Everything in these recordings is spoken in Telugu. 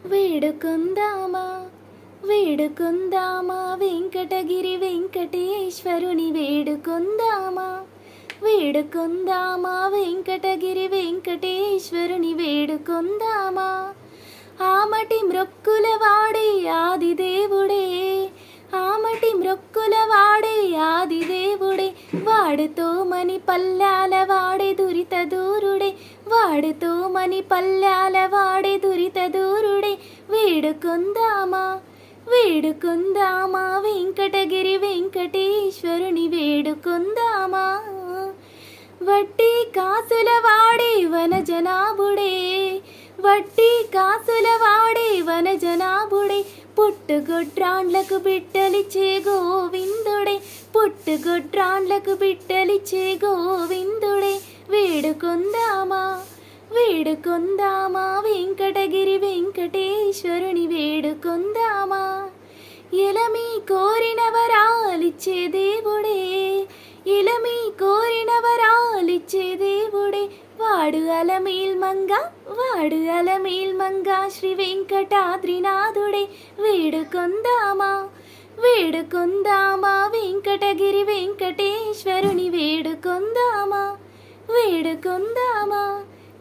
వేడుకొందామా వేడుకొందామా వెంకటగిరి వెంకటేశ్వరుని వేడుకొందామా వేడుకొందామా వెంకటగిరి వెంకటేశ్వరుని వేడుకొందామా ఆమటి మ్రొక్కుల వాడే ఆదిదేవుడే ఆమటి మ్రొక్కుల వాడే ఆదిదేవుడే వాడుతో మని పల్లాల వాడే దురిత దూరుడే వాడుతో మని పల్లాల వాడే దురిత దూరుడే వేడుకొందామా వేడుకొందామా వెంకటగిరి వెంకటేశ్వరుని వేడుకొందామా వడ్డీ కాసుల వాడే వనజనాభుడే వడ్డీ కాసుల వాడే వనజనాభుడే పుట్టుగొడ్రాండ్లకు బిడ్డలిచ్చే గోవిందుడే పుట్టుగొడ్రాండ్లకు బిడ్డలిచ్చే గోవిందుడే వేడుకొందామా వేడుకొందామా వెంకటగిరి వెంకటేశ్వరుని వేడుకొందామా ఎలమి కోరిన వరాలిచ్చే దేవుడే ఎలమి కోరిన వరాలిచ్చే దేవుడే వాడు అలమేల్ మంగ శ్రీ వెంకటాద్రినాథుడే వేడుకొందామా వేడుకొందామా వెంకటగిరి వెంకటేశ్వరుని వేడుకొందామా వేడుకొందామా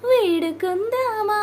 వేడుకొందామా